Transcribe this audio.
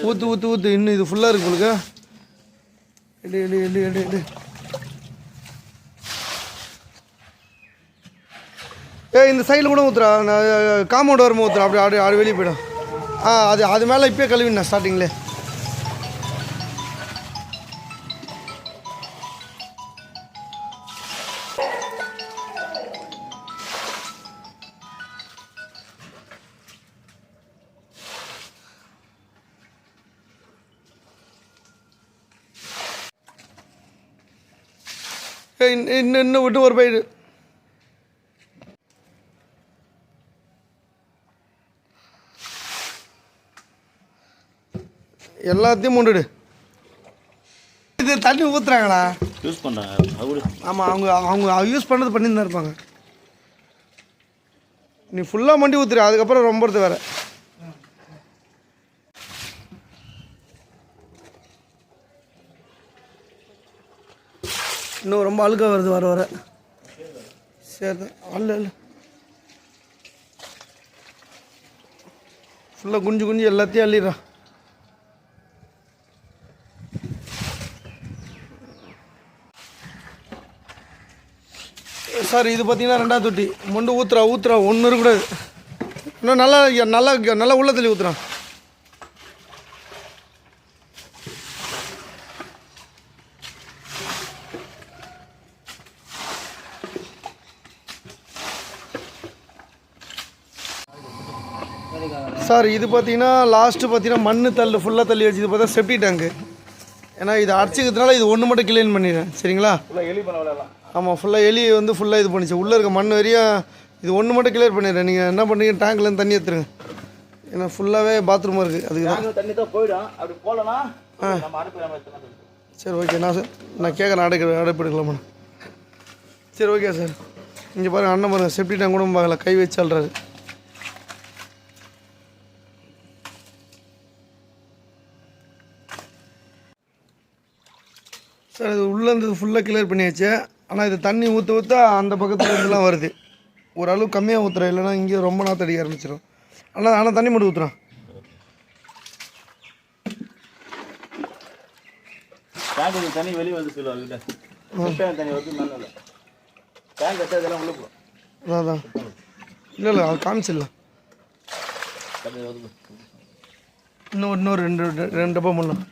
ஊற்று ஊற்று ஊற்று இன்னும் இது ஃபுல்லாக இருக்கு உங்களுக்கு. எடு எடு எடு எடு எடு. இந்த சைடில் கூட ஊற்றுறா. நான் காம்பவுண்ட் வரும்போது ஊற்றுறேன். அப்படி அப்படி வெளியே போய்டும். அது மேலே இப்போயே கழுவிண்ணா ஸ்டார்டிங்லே. இன்னும் விட்டு ஒரு பயிர். எல்லாத்தையும் மூண்டுடு. இது தண்ணி ஊற்றுறாங்களா? யூஸ் பண்ணுறாங்க. ஆமாம், அவங்க யூஸ் பண்ணுறது பண்ணிட்டு தான் இருப்பாங்க. நீ ஃபுல்லாக மண்டி ஊற்றுரு, அதுக்கப்புறம் ரொம்பறது வேறு. இன்னும் ரொம்ப அழுக்காக வருது வர வர. சரி அல்ல இல்லை ஃபுல்லாக குஞ்சு குஞ்சு எல்லாத்தையும் அள்ளிடுறா. சார் இது பார்த்தீங்கன்னா 2வது தொட்டி. மொண்டு ஊற்றுறா ஒன்று இருக்கக்கூடாது. இன்னும் நல்லா நல்லா நல்லா உள்ள தள்ளி ஊற்றுறான். சார் இது பார்த்தீங்கன்னா லாஸ்ட்டு பார்த்தீங்கன்னா மண் தள்ளு ஃபுல்லாக தள்ளி வச்சு. இது பார்த்தா செப்டி டேங்கு. ஏன்னா இது அடிச்சிக்கிறதுனால இது ஒன்று மட்டும் கிளீன் பண்ணிடுறேன். சரிங்களா? ஆமாம், ஃபுல்லாக எலி வந்து ஃபுல்லாக இது பண்ணிச்சு. உள்ளே இருக்க மண் வரையும் இது ஒன்று மட்டும் கிளியர் பண்ணிடுறேன். நீங்கள் என்ன பண்ணுறீங்க, டேங்க்லேருந்து தண்ணி எடுத்துருங்க. ஏன்னா ஃபுல்லாகவே பாத்ரூமாக இருக்குது. அதுக்கு தான் தண்ணி தான் போயிடும். அப்படி போகலன்னா சரி ஓகே. நான் கேட்குறேன் அடைப்பு எடுக்கலாமா? சரி ஓகே சார். இங்கே பாருங்கள், அண்ணன் பாருங்கள் செப்டி டேங்க் கூட பார்க்கல, கை வச்சு அல்றாரு. சார் இது உள்ளேருந்து ஃபுல்லாக கிளியர் பண்ணியாச்சு. ஆனால் இது தண்ணி ஊற்ற அந்த பக்கத்தில் இருந்துலாம் வருது. ஓரளவு கம்மியாக ஊற்றுறேன், இல்லைனா இங்கே ரொம்ப நாற்று அடிக்க ஆரம்பிச்சிடும். ஆனால் தண்ணி மட்டும் ஊற்றுறான். தண்ணி வெளியே வந்து சொல்லுவாங்க. தண்ணி வந்து டேங்க் வச்சதெல்லாம் உள்ள போகும். அதான் இல்லை அது காமிச்சிடலாம். இன்னும் 2 டப்பா பண்ணலாம்.